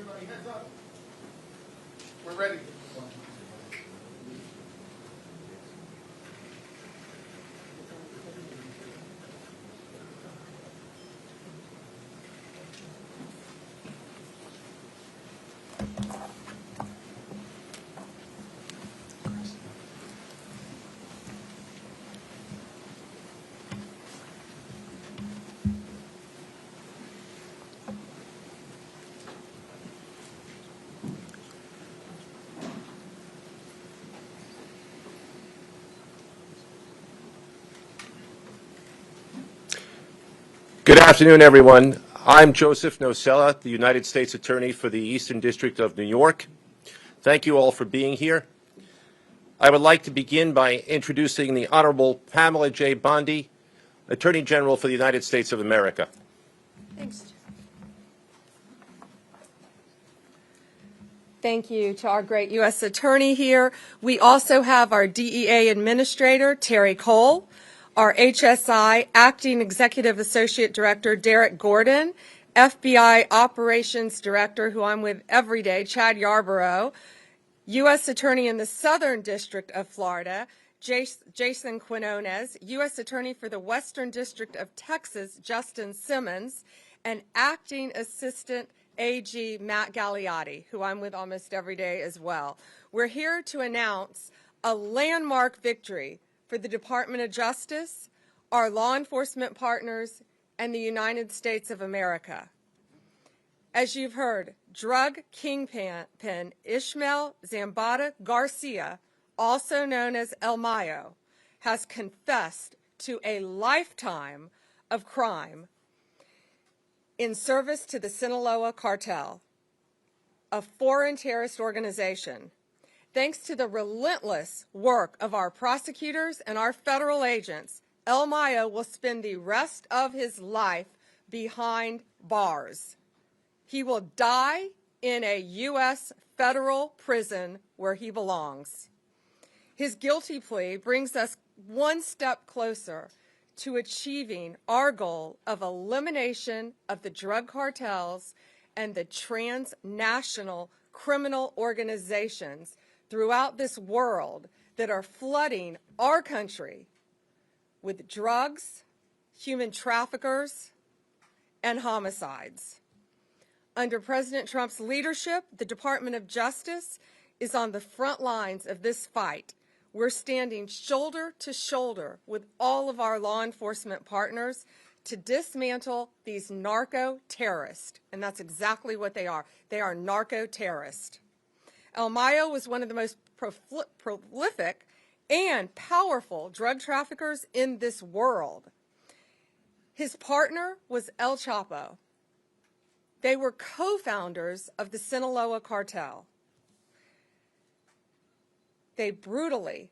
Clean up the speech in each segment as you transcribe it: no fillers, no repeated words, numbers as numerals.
everybody, hands up. We're ready. Good afternoon, everyone. I'm Joseph Nocella, the United States Attorney for the Eastern District of New York. Thank you all for being here. I would like to begin by introducing the Honorable Pamela J. Bondi, Attorney General for the United States of America. Thanks. Thank you to our great U.S. Attorney here. We also have our DEA Administrator, Terry Cole, our HSI Acting Executive Associate Director, Derek Gordon, FBI Operations Director, who I'm with every day, Chad Yarborough, U.S. Attorney in the Southern District of Florida, Jason Quinones, U.S. Attorney for the Western District of Texas, Justin Simmons, and Acting Assistant AG Matt Gagliotti, who I'm with almost every day as well. We're here to announce a landmark victory for the Department of Justice, our law enforcement partners, and the United States of America. As you've heard, drug kingpin Ishmael Zambada Garcia, also known as El Mayo, has confessed to a lifetime of crime in service to the Sinaloa cartel, a foreign terrorist organization. Thanks to the relentless work of our prosecutors and our federal agents, El Mayo will spend the rest of his life behind bars. He will die in a U.S. federal prison where he belongs. His guilty plea brings us one step closer to achieving our goal of elimination of the drug cartels and the transnational criminal organizations throughout this world that are flooding our country with drugs, human traffickers, and homicides. Under President Trump's leadership, the Department of Justice is on the front lines of this fight. We're standing shoulder to shoulder with all of our law enforcement partners to dismantle these narco-terrorists. And that's exactly what they are. They are narco-terrorists. El Mayo was one of the most prolific and powerful drug traffickers in this world. His partner was El Chapo. They were co-founders of the Sinaloa cartel. They brutally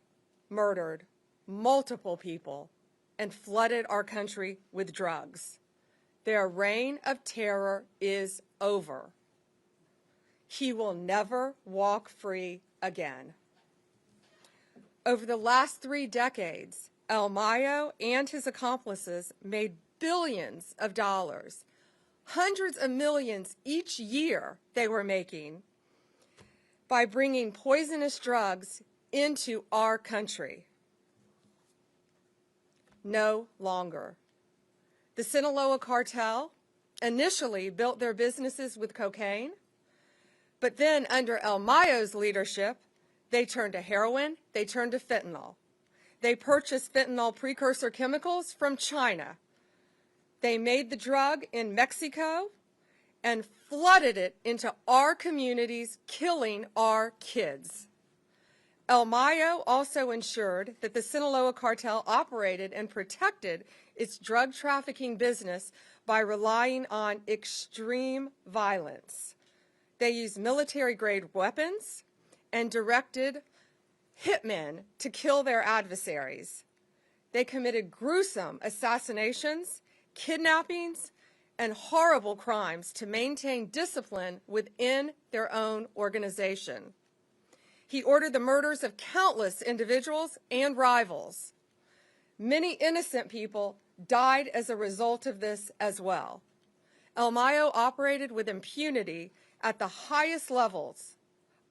murdered multiple people and flooded our country with drugs. Their reign of terror is over. He will never walk free again. Over the last 3 decades, El Mayo and his accomplices made billions of dollars, hundreds of millions each year they were making by bringing poisonous drugs into our country. No longer. The Sinaloa cartel initially built their businesses with cocaine, but then under El Mayo's leadership, they turned to heroin, they turned to fentanyl. They purchased fentanyl precursor chemicals from China. They made the drug in Mexico and flooded it into our communities, killing our kids. El Mayo also ensured that the Sinaloa cartel operated and protected its drug trafficking business by relying on extreme violence. They used military-grade weapons and directed hitmen to kill their adversaries. They committed gruesome assassinations, kidnappings, and horrible crimes to maintain discipline within their own organization. He ordered the murders of countless individuals and rivals. Many innocent people died as a result of this as well. El Mayo operated with impunity at the highest levels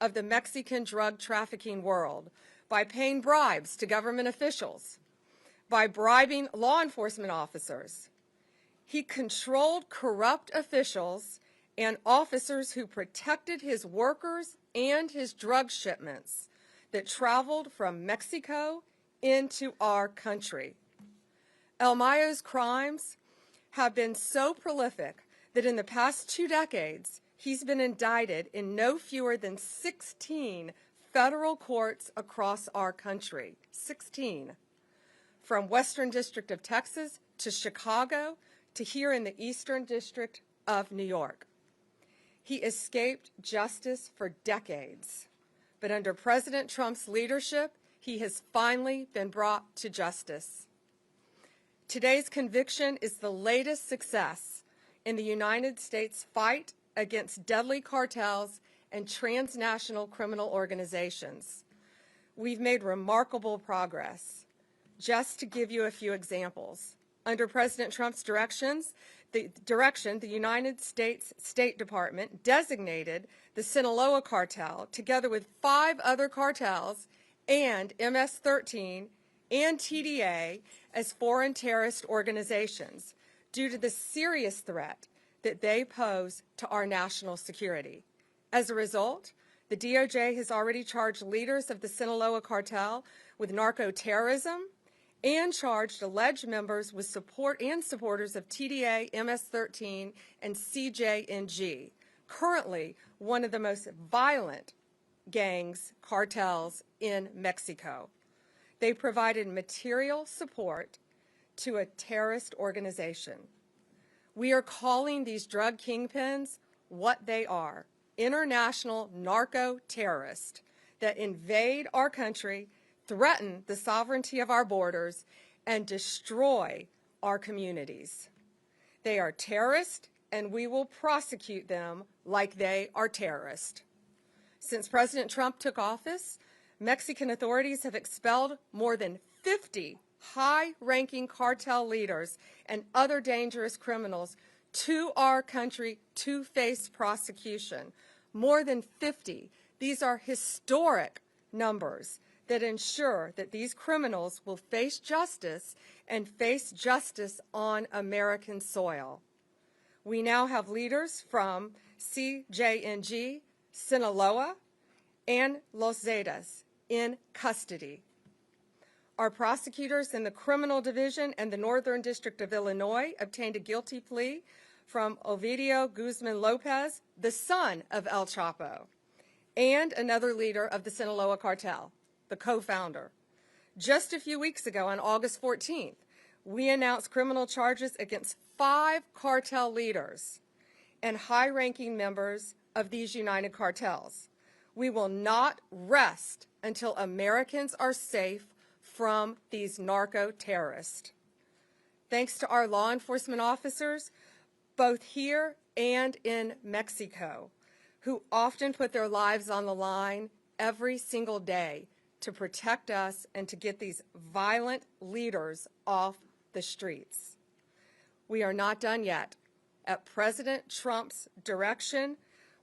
of the Mexican drug trafficking world by paying bribes to government officials, by bribing law enforcement officers. He controlled corrupt officials and officers who protected his workers and his drug shipments that traveled from Mexico into our country. El Mayo's crimes have been so prolific that in the past 2 decades, he's been indicted in no fewer than 16 federal courts across our country. 16. From Western District of Texas to Chicago to here in the Eastern District of New York. He escaped justice for decades, but under President Trump's leadership, he has finally been brought to justice. Today's conviction is the latest success in the United States fight against deadly cartels and transnational criminal organizations. We've made remarkable progress. Just to give you a few examples, under President Trump's direction, the United States State Department designated the Sinaloa cartel, together with 5 other cartels, and MS-13 and TDA as foreign terrorist organizations due to the serious threat that they pose to our national security. As a result, the DOJ has already charged leaders of the Sinaloa cartel with narco-terrorism and charged alleged members with support and supporters of TDA, MS-13, and CJNG, currently one of the most violent gangs, cartels in Mexico. They provided material support to a terrorist organization. We are calling these drug kingpins what they are: international narco-terrorists that invade our country, threaten the sovereignty of our borders, and destroy our communities. They are terrorists, and we will prosecute them like they are terrorists. Since President Trump took office, Mexican authorities have expelled more than 50 high-ranking cartel leaders and other dangerous criminals to our country to face prosecution. More than 50. These are historic numbers that ensure that these criminals will face justice and face justice on American soil. We now have leaders from CJNG, Sinaloa, and Los Zetas in custody. Our prosecutors in the Criminal Division and the Northern District of Illinois obtained a guilty plea from Ovidio Guzman Lopez, the son of El Chapo, and another leader of the Sinaloa cartel, the co-founder. Just a few weeks ago, on August 14th, we announced criminal charges against 5 cartel leaders and high-ranking members of these united cartels. We will not rest until Americans are safe from these narco-terrorists. Thanks to our law enforcement officers, both here and in Mexico, who often put their lives on the line every single day to protect us and to get these violent leaders off the streets. We are not done yet. At President Trump's direction,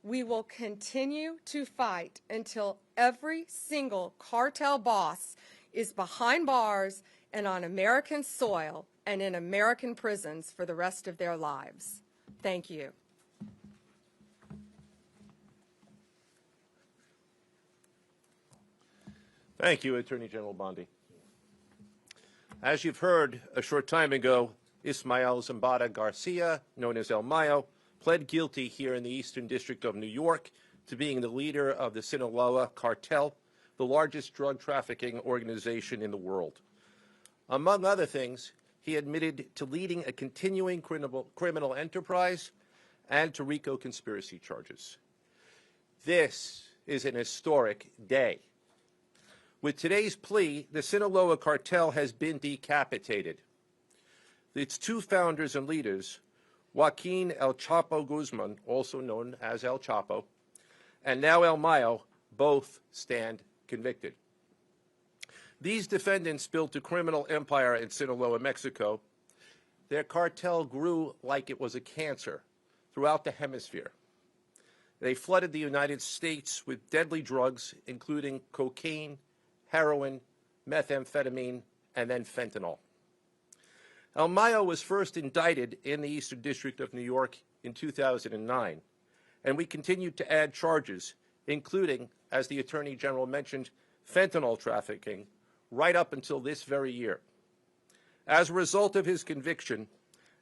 we will continue to fight until every single cartel boss is behind bars and on American soil and in American prisons for the rest of their lives. Thank you. Thank you, Attorney General Bondi. As you've heard, a short time ago, Mayo Zambada Garcia, known as El Mayo, pled guilty here in the Eastern District of New York to being the leader of the Sinaloa cartel, the largest drug trafficking organization in the world. Among other things, he admitted to leading a continuing criminal enterprise and to RICO conspiracy charges. This is an historic day. With today's plea, the Sinaloa cartel has been decapitated. Its 2 founders and leaders, Joaquin El Chapo Guzman, also known as El Chapo, and now El Mayo, both stand convicted. These defendants built a criminal empire in Sinaloa, Mexico. Their cartel grew like it was a cancer throughout the hemisphere. They flooded the United States with deadly drugs, including cocaine, heroin, methamphetamine, and then fentanyl. El Mayo was first indicted in the Eastern District of New York in 2009, and we continued to add charges, including, as the Attorney General mentioned, fentanyl trafficking, right up until this very year. As a result of his conviction,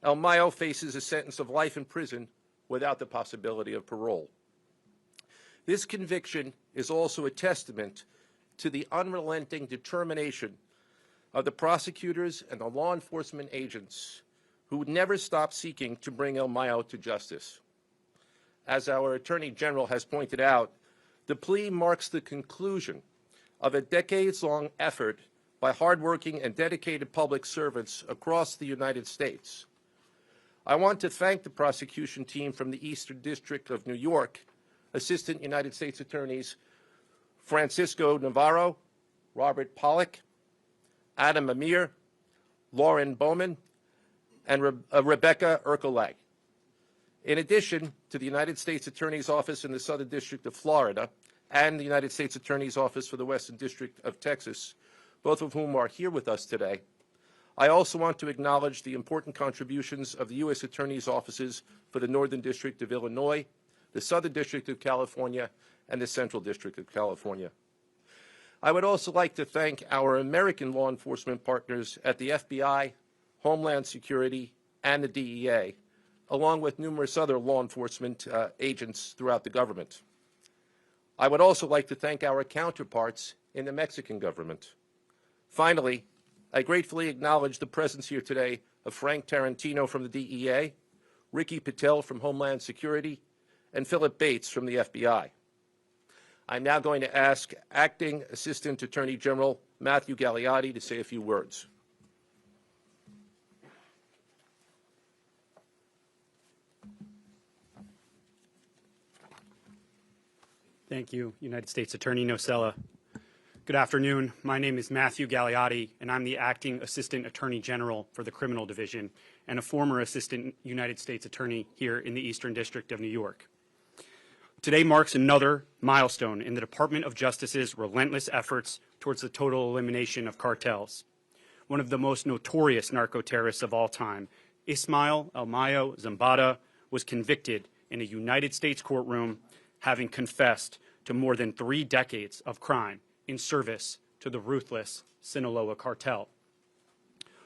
El Mayo faces a sentence of life in prison without the possibility of parole. This conviction is also a testament to the unrelenting determination of the prosecutors and the law enforcement agents who would never stop seeking to bring El Mayo to justice. As our Attorney General has pointed out, the plea marks the conclusion of a decades-long effort by hardworking and dedicated public servants across the United States. I want to thank the prosecution team from the Eastern District of New York, Assistant United States Attorneys Francisco Navarro, Robert Pollack, Adam Amir, Lauren Bowman, and Rebecca Ercolag. In addition to the United States Attorney's Office in the Southern District of Florida and the United States Attorney's Office for the Western District of Texas, both of whom are here with us today, I also want to acknowledge the important contributions of the U.S. Attorney's Offices for the Northern District of Illinois, the Southern District of California, and the Central District of California. I would also like to thank our American law enforcement partners at the FBI, Homeland Security, and the DEA, along with numerous other law enforcement agents throughout the government. I would also like to thank our counterparts in the Mexican government. Finally, I gratefully acknowledge the presence here today of Frank Tarantino from the DEA, Ricky Patel from Homeland Security, and Philip Bates from the FBI. I'm now going to ask Acting Assistant Attorney General Matthew Galeotti to say a few words. Thank you, United States Attorney Nocella. Good afternoon. My name is Matthew Galeotti, and I'm the Acting Assistant Attorney General for the Criminal Division and a former Assistant United States Attorney here in the Eastern District of New York. Today marks another milestone in the Department of Justice's relentless efforts towards the total elimination of cartels. One of the most notorious narco-terrorists of all time, Ismael El Mayo Zambada, was convicted in a United States courtroom, having confessed to more than 3 decades of crime in service to the ruthless Sinaloa cartel.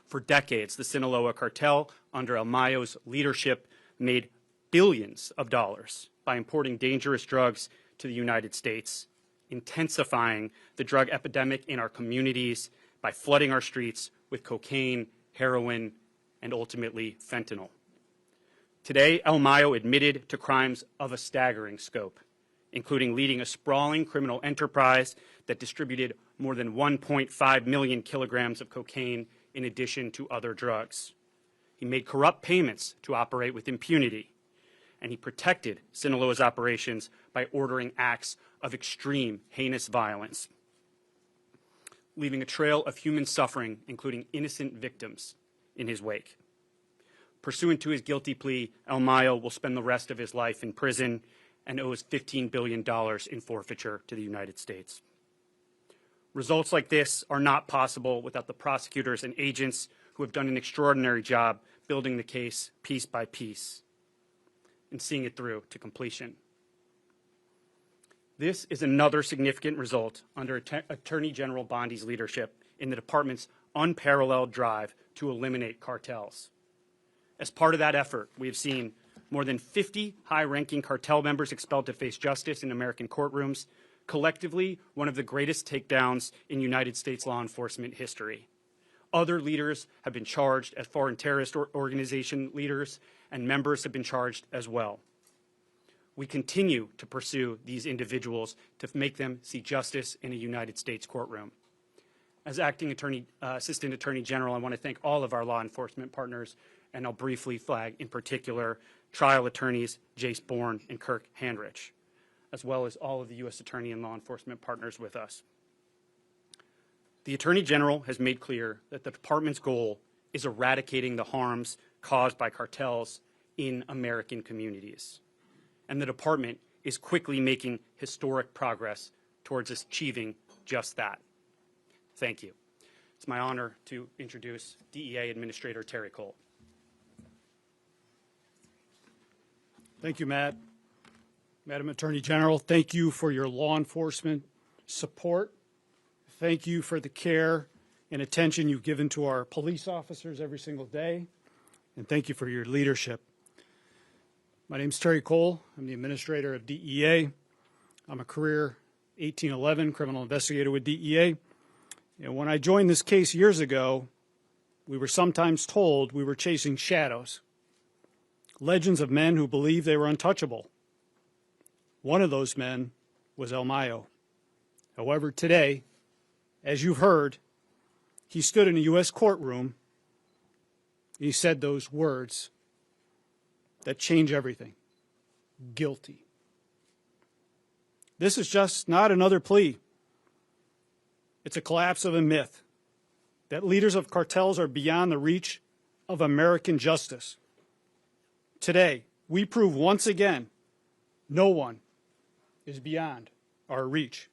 For decades, the Sinaloa cartel, under El Mayo's leadership, made billions of dollars by importing dangerous drugs to the United States, intensifying the drug epidemic in our communities by flooding our streets with cocaine, heroin, and ultimately fentanyl. Today, El Mayo admitted to crimes of a staggering scope, including leading a sprawling criminal enterprise that distributed more than 1.5 million kilograms of cocaine in addition to other drugs. He made corrupt payments to operate with impunity, and he protected Sinaloa's operations by ordering acts of extreme, heinous violence, leaving a trail of human suffering, including innocent victims, in his wake. Pursuant to his guilty plea, El Mayo will spend the rest of his life in prison and owes $15 billion in forfeiture to the United States. Results like this are not possible without the prosecutors and agents who have done an extraordinary job building the case piece by piece and seeing it through to completion. This is another significant result under Attorney General Bondi's leadership in the department's unparalleled drive to eliminate cartels. As part of that effort, we have seen more than 50 high-ranking cartel members expelled to face justice in American courtrooms, collectively one of the greatest takedowns in United States law enforcement history. Other leaders have been charged as foreign terrorist organization leaders, and members have been charged as well. We continue to pursue these individuals to make them see justice in a United States courtroom. As Acting Assistant Attorney General, I want to thank all of our law enforcement partners, and I'll briefly flag, in particular, trial attorneys Jace Bourne and Kirk Handrich, as well as all of the U.S. Attorney and law enforcement partners with us. The Attorney General has made clear that the department's goal is eradicating the harms caused by cartels in American communities. And the department is quickly making historic progress towards achieving just that. Thank you. It's my honor to introduce DEA Administrator Terry Cole. Thank you, Matt. Madam Attorney General, thank you for your law enforcement support. Thank you for the care and attention you've given to our police officers every single day. And thank you for your leadership. My name is Terry Cole. I'm the administrator of DEA. I'm a career 1811 criminal investigator with DEA. And when I joined this case years ago, we were sometimes told we were chasing shadows, legends of men who believed they were untouchable. One of those men was El Mayo. However, today, as you've heard, he stood in a U.S. courtroom. He said those words that change everything. Guilty. This is just not another plea. It's a collapse of a myth that leaders of cartels are beyond the reach of American justice. Today, we prove once again no one is beyond our reach.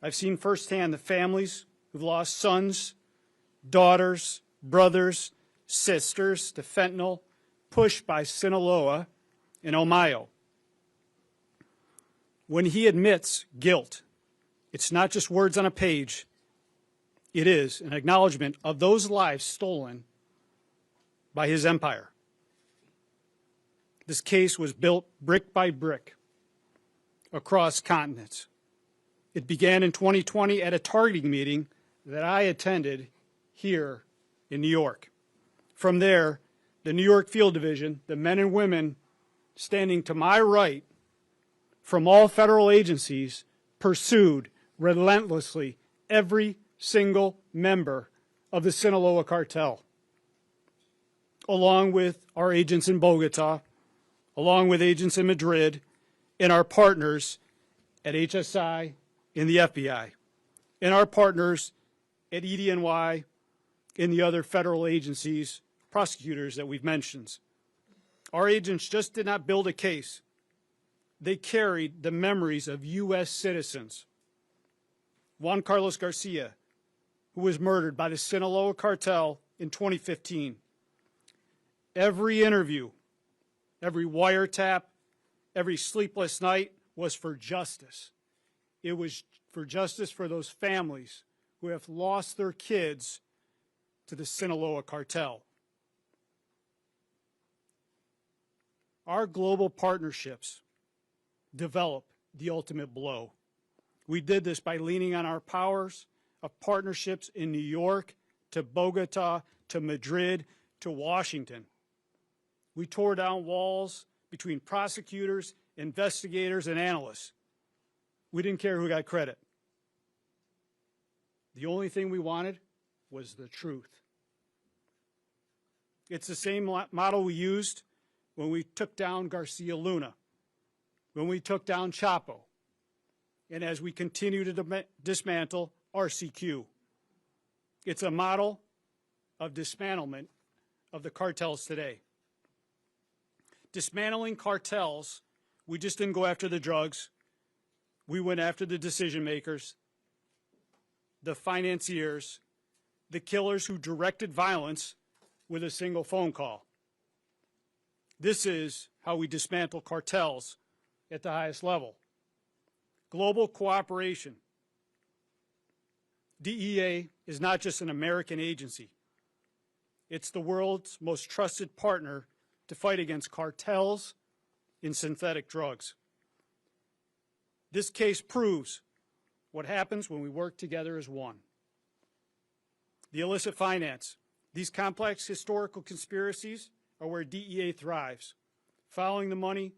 I've seen firsthand the families who've lost sons, daughters, brothers, sisters to fentanyl, pushed by Sinaloa and El Mayo. When he admits guilt, it's not just words on a page. It is an acknowledgement of those lives stolen by his empire. This case was built brick by brick across continents. It began in 2020 at a targeting meeting that I attended here in New York. From there, the New York Field Division, the men and women standing to my right from all federal agencies, pursued relentlessly every single member of the Sinaloa cartel, along with our agents in Bogota, along with agents in Madrid, and our partners at HSI in the FBI, and our partners at EDNY and the other federal agencies, prosecutors that we've mentioned. Our agents just did not build a case. They carried the memories of U.S. citizens. Juan Carlos Garcia, who was murdered by the Sinaloa cartel in 2015. Every interview, every wiretap, every sleepless night was for justice. It was for justice for those families who have lost their kids to the Sinaloa cartel. Our global partnerships develop the ultimate blow. We did this by leaning on our powers of partnerships in New York, to Bogota, to Madrid, to Washington. We tore down walls between prosecutors, investigators, and analysts. We didn't care who got credit. The only thing we wanted was the truth. It's the same model we used when we took down Garcia Luna, when we took down Chapo, and as we continue to dismantle RCQ. It's a model of dismantlement of the cartels today. Dismantling cartels, we just didn't go after the drugs. We went after the decision makers, the financiers, the killers who directed violence with a single phone call. This is how we dismantle cartels at the highest level. Global cooperation. DEA is not just an American agency. It's the world's most trusted partner to fight against cartels in synthetic drugs. This case proves what happens when we work together as one. The illicit finance. These complex historical conspiracies are where DEA thrives, following the money,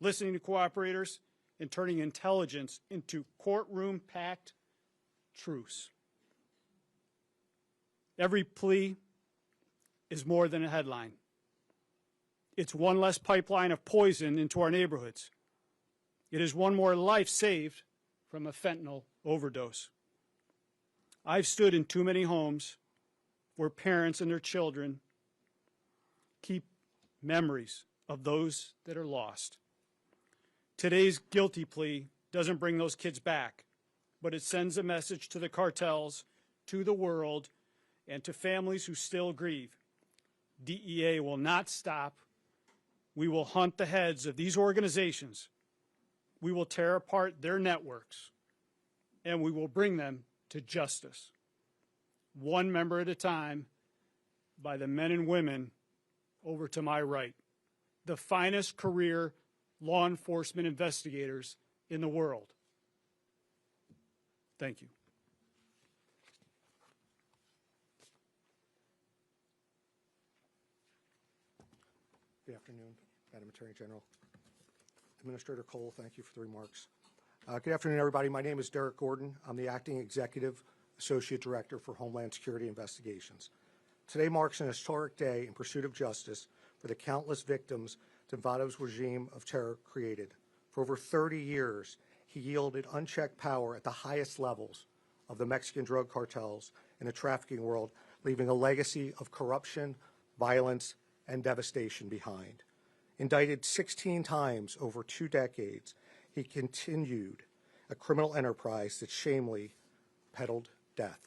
listening to cooperators, and turning intelligence into courtroom-packed truths. Every plea is more than a headline. It's one less pipeline of poison into our neighborhoods. It is one more life saved from a fentanyl overdose. I've stood in too many homes where parents and their children keep memories of those that are lost. Today's guilty plea doesn't bring those kids back, but it sends a message to the cartels, to the world, and to families who still grieve. DEA will not stop. We will hunt the heads of these organizations. We will tear apart their networks, and we will bring them to justice, one member at a time, by the men and women over to my right, the finest career law enforcement investigators in the world. Thank you. Good afternoon, Madam Attorney General. Administrator Cole, thank you for the remarks. Good afternoon, everybody. My name is Derek Gordon. I'm the Acting Executive Associate Director for Homeland Security Investigations. Today marks an historic day in pursuit of justice for the countless victims Zambada's regime of terror created. For over 30 years, he yielded unchecked power at the highest levels of the Mexican drug cartels and the trafficking world, leaving a legacy of corruption, violence, and devastation behind. Indicted 16 times over 2 decades, he continued a criminal enterprise that shamefully peddled death.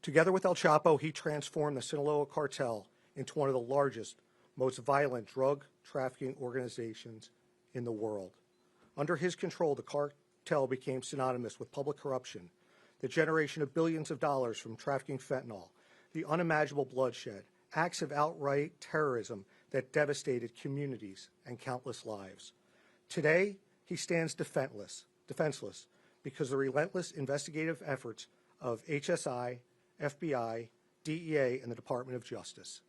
Together with El Chapo, he transformed the Sinaloa cartel into one of the largest, most violent drug trafficking organizations in the world. Under his control, the cartel became synonymous with public corruption, the generation of billions of dollars from trafficking fentanyl, the unimaginable bloodshed, acts of outright terrorism that devastated communities and countless lives. Today, he stands defenseless because the relentless investigative efforts of HSI, FBI, DEA, and the Department of Justice.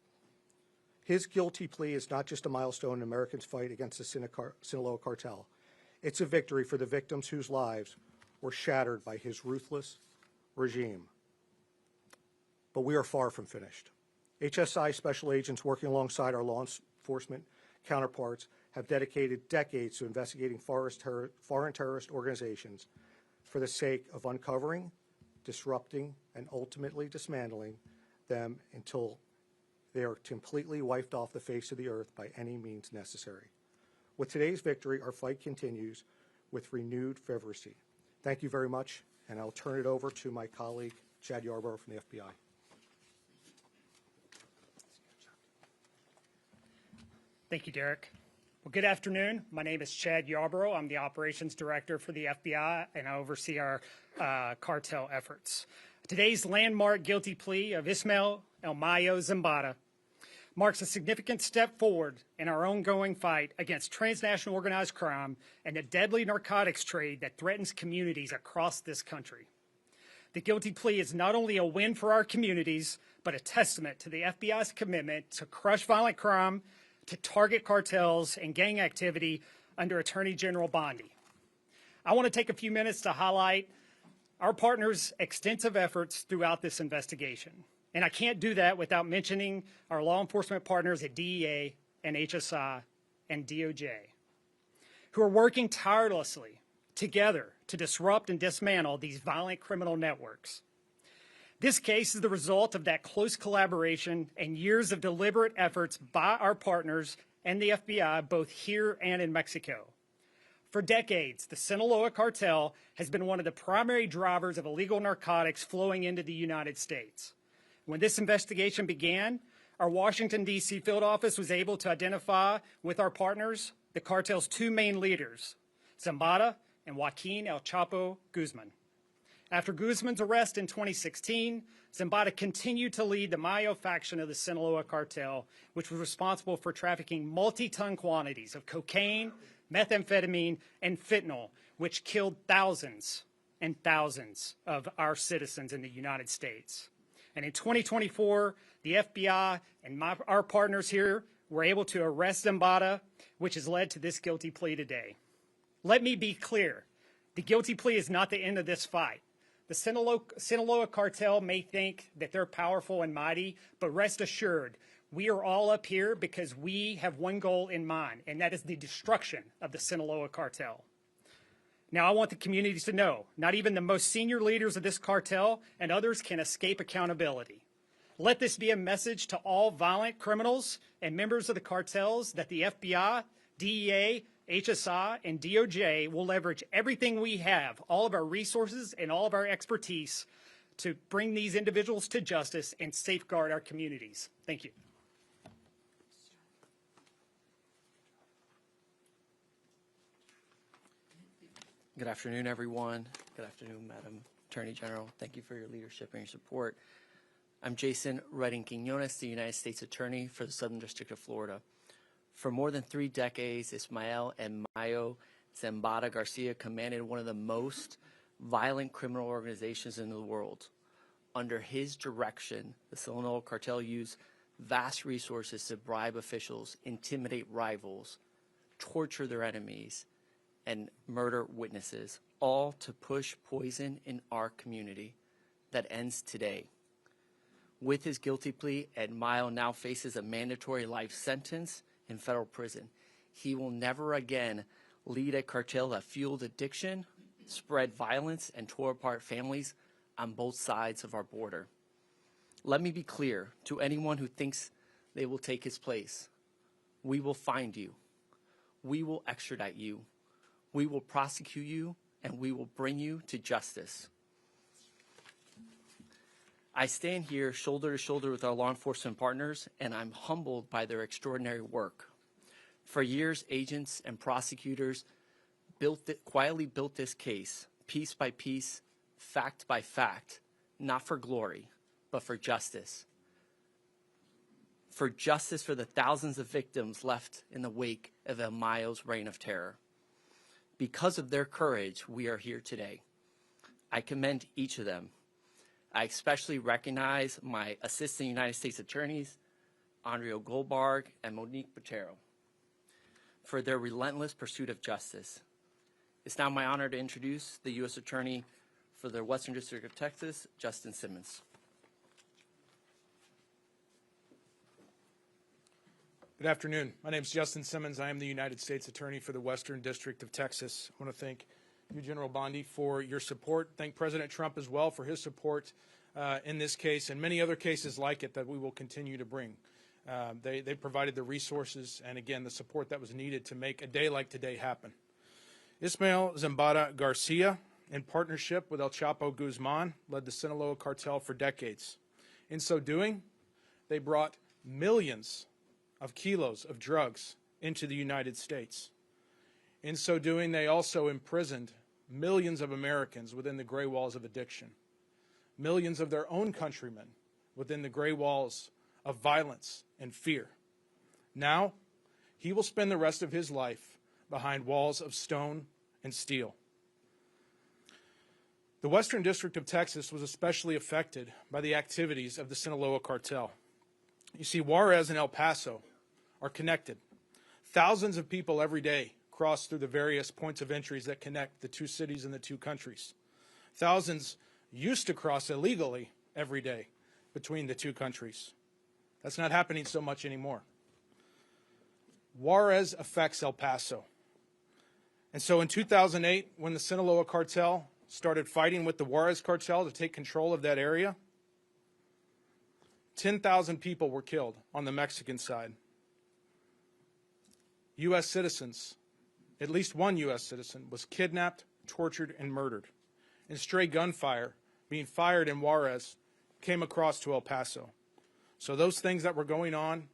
His guilty plea is not just a milestone in Americans' fight against the Sinaloa cartel. It's a victory for the victims whose lives were shattered by his ruthless regime. But we are far from finished. HSI special agents working alongside our law enforcement counterparts have dedicated decades to investigating foreign terrorist organizations for the sake of uncovering, disrupting, and ultimately dismantling them until they are completely wiped off the face of the earth by any means necessary. With today's victory, our fight continues with renewed fervency. Thank you very much, and I'll turn it over to my colleague, Chad Yarborough from the FBI. Thank you, Derek. Well, good afternoon. My name is Chad Yarborough. I'm the Operations Director for the FBI, and I oversee our cartel efforts. Today's landmark guilty plea of Ismael El Mayo Zambada marks a significant step forward in our ongoing fight against transnational organized crime and the deadly narcotics trade that threatens communities across this country. The guilty plea is not only a win for our communities, but a testament to the FBI's commitment to crush violent crime, to target cartels and gang activity under Attorney General Bondi. I want to take a few minutes to highlight our partners' extensive efforts throughout this investigation. And I can't do that without mentioning our law enforcement partners at DEA and HSI and DOJ, who are working tirelessly together to disrupt and dismantle these violent criminal networks. This case is the result of that close collaboration and years of deliberate efforts by our partners and the FBI, both here and in Mexico. For decades, the Sinaloa cartel has been one of the primary drivers of illegal narcotics flowing into the United States. When this investigation began, our Washington, D.C. field office was able to identify with our partners the cartel's 2 main leaders, Zambada and Joaquin El Chapo Guzman. After Guzman's arrest in 2016, Zambada continued to lead the Mayo faction of the Sinaloa cartel, which was responsible for trafficking multi-ton quantities of cocaine, methamphetamine, and fentanyl, which killed thousands and thousands of our citizens in the United States. And in 2024, the FBI and our partners here were able to arrest Zambada, which has led to this guilty plea today. Let me be clear. The guilty plea is not the end of this fight. The Sinaloa cartel may think that they're powerful and mighty, but rest assured, we are all up here because we have one goal in mind, and that is the destruction of the Sinaloa cartel. Now, I want the communities to know, not even the most senior leaders of this cartel and others can escape accountability. Let this be a message to all violent criminals and members of the cartels that the FBI, DEA, HSI, and DOJ will leverage everything we have, all of our resources and all of our expertise, to bring these individuals to justice and safeguard our communities. Thank you. Good afternoon, everyone. Good afternoon, Madam Attorney General. Thank you for your leadership and your support. I'm Jason Redding-Quiñones, the United States Attorney for the Southern District of Florida. For more than 3 decades, Ismael and Mayo Zambada Garcia commanded one of the most violent criminal organizations in the world. Under his direction, the Sinaloa cartel used vast resources to bribe officials, intimidate rivals, torture their enemies, and murder witnesses, all to push poison in our community that ends today. With his guilty plea, Ed Mayo now faces a mandatory life sentence in federal prison. He will never again lead a cartel that fueled addiction, spread violence, and tore apart families on both sides of our border. Let me be clear to anyone who thinks they will take his place. We will find you. We will extradite you. We will prosecute you, and we will bring you to justice. I stand here shoulder to shoulder with our law enforcement partners, and I'm humbled by their extraordinary work. For years, agents and prosecutors quietly built this case, piece by piece, fact by fact, not for glory, but for justice. For justice for the thousands of victims left in the wake of El Mayo's reign of terror. Because of their courage, we are here today. I commend each of them. I especially recognize my Assistant United States Attorneys, Andrea Goldberg and Monique Botero, for their relentless pursuit of justice. It's now my honor to introduce the U.S. Attorney for the Western District of Texas, Justin Simmons. Good afternoon. My name is Justin Simmons. I am the United States Attorney for the Western District of Texas. I want to thank you, General Bondi, for your support. Thank President Trump as well for his support in this case and many other cases like it that we will continue to bring. They provided the resources and, again, the support that was needed to make a day like today happen. Ismael Zambada Garcia, in partnership with El Chapo Guzman, led the Sinaloa cartel for decades. In so doing, they brought millions of kilos of drugs into the United States. In so doing, they also imprisoned millions of Americans within the gray walls of addiction, millions of their own countrymen within the gray walls of violence and fear. Now, he will spend the rest of his life behind walls of stone and steel. The Western District of Texas was especially affected by the activities of the Sinaloa cartel. You see, Juarez and El Paso are connected. Thousands of people every day cross through the various points of entries that connect the two cities and the two countries. Thousands used to cross illegally every day between the two countries. That's not happening so much anymore. Juarez affects El Paso. And so in 2008, when the Sinaloa cartel started fighting with the Juarez cartel to take control of that area, 10,000 people were killed on the Mexican side. U.S. citizens, at least one U.S. citizen, was kidnapped, tortured, and murdered. And stray gunfire being fired in Juarez came across to El Paso. So those things that were going on,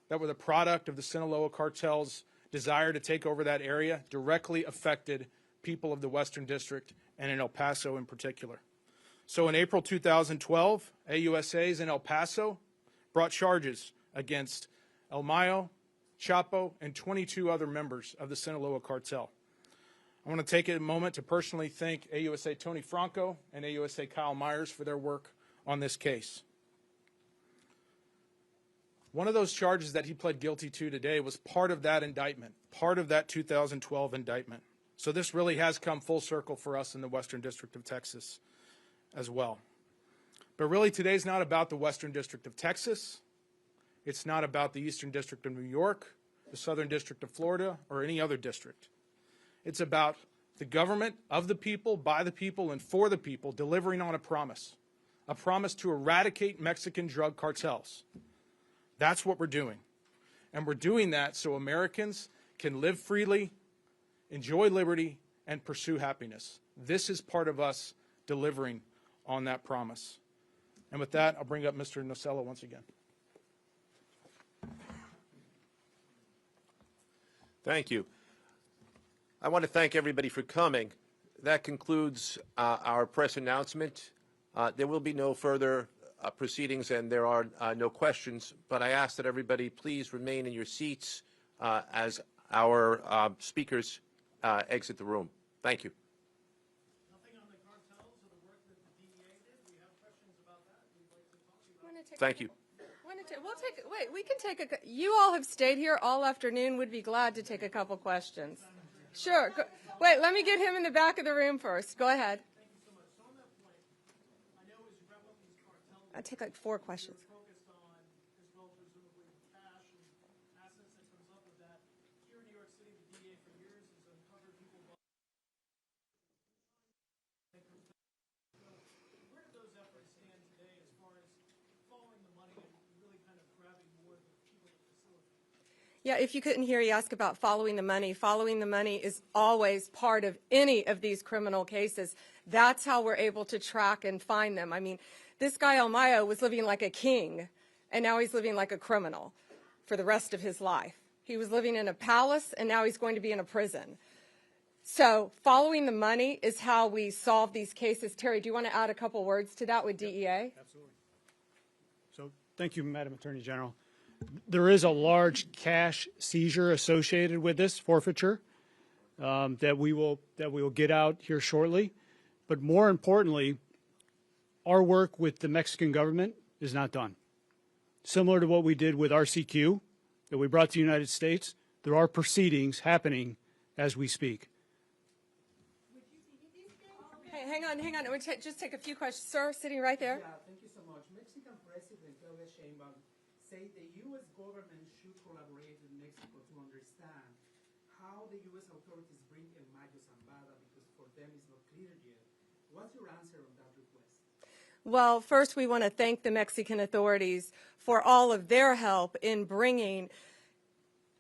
that were the product of the Sinaloa cartel's desire to take over that area, directly affected people of the Western District and in El Paso in particular. So in April 2012, AUSAs in El Paso brought charges against El Mayo, Chapo, and 22 other members of the Sinaloa cartel. I want to take a moment to personally thank AUSA Tony Franco and AUSA Kyle Myers for their work on this case. One of those charges that he pled guilty to today was part of that indictment, part of that 2012 indictment. So this really has come full circle for us in the Western District of Texas as well. But really today's not about the Western District of Texas. It's not about the Eastern District of New York, the Southern District of Florida, or any other district. It's about the government of the people, by the people, and for the people delivering on a promise to eradicate Mexican drug cartels. That's what we're doing. And we're doing that so Americans can live freely, enjoy liberty, and pursue happiness. This is part of us delivering on that promise. And with that, I'll bring up Mr. Nocella once again. Thank you. I want to thank everybody for coming. That concludes our press announcement. There will be no further proceedings and there are no questions, but I ask that everybody please remain in your seats as our speakers exit the room. Thank you. Nothing on the cartels or the work that the DEA did? We have questions about that. We'd like to talk to you about. Thank you. We can take you all have stayed here all afternoon. Would be glad to take a couple questions. Sure. Wait, let me get him in the back of the room first. Go ahead. Thank you so much. So on that point, I know as you wrap up these cartels, I'll take like 4 questions. you're focused on, as well, presumably, cash and assets that comes up with that. Here in New York City, the DEA for years has uncovered people. Where do those efforts stand today as far as following the money and really kind of grabbing more of the people that facilitate? Yeah, if you couldn't hear, you ask about following the money. Following the money is always part of any of these criminal cases. That's how we're able to track and find them. I mean, this guy El Mayo was living like a king, and now he's living like a criminal for the rest of his life. He was living in a palace, and now he's going to be in a prison. So following the money is how we solve these cases. Terry, do you want to add a couple words to that with DEA? Absolutely. So thank you, Madam Attorney General. There is a large cash seizure associated with this forfeiture that we will get out here shortly. But more importantly, our work with the Mexican government is not done. Similar to what we did with RCQ that we brought to the United States, there are proceedings happening as we speak. Hey, hang on. We'll just take a few questions. Sir, sitting right there. Yeah, thank you so much. Mexican President Claudia Sheinbaum said the U.S. government should collaborate with Mexico to understand how the U.S. authorities bring in Mayo Zambada because for them it's not clear yet. What's your answer on that request? Well, first we want to thank the Mexican authorities for all of their help in bringing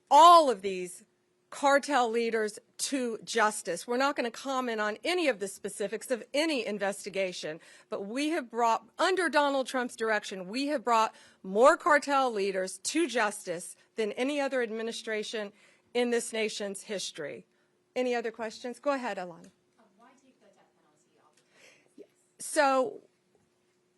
all of these cartel leaders to justice. We're not going to comment on any of the specifics of any investigation, but we have brought, under Donald Trump's direction, we have brought more cartel leaders to justice than any other administration in this nation's history. Any other questions? Go ahead, Alana. Why take the death penalty off? So,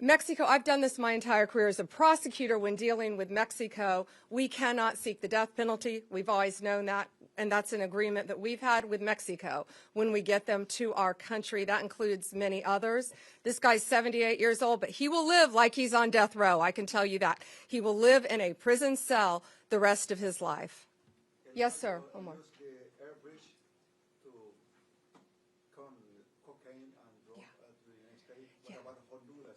Mexico, I've done this my entire career as a prosecutor. When dealing with Mexico, we cannot seek the death penalty. We've always known that, and that's an agreement that we've had with Mexico when we get them to our country. That includes many others. This guy's 78 years old, but he will live like he's on death row, I can tell you that. He will live in a prison cell the rest of his life. Yes, sir. One more. Use the air bridge to come cocaine and drug to the United States. What about Honduras?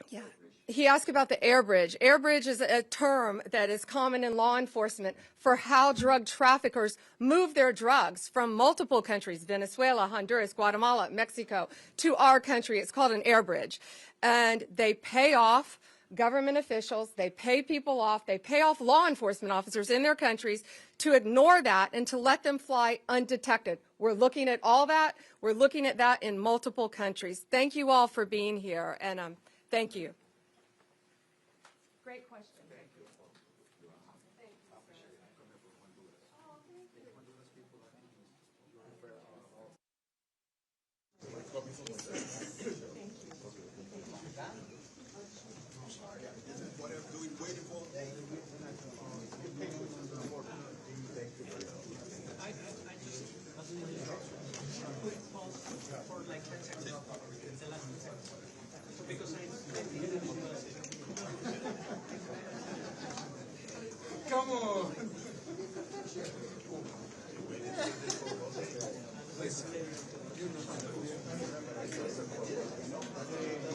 Yeah. He asked about the air bridge. Air bridge is a term that is common in law enforcement for how drug traffickers move their drugs from multiple countries, Venezuela, Honduras, Guatemala, Mexico, to our country. It's called an air bridge. And they pay off government officials, they pay people off, they pay off law enforcement officers in their countries to ignore that and to let them fly undetected. We're looking at all that. We're looking at that in multiple countries. Thank you all for being here, and thank you. Great question. Thank you.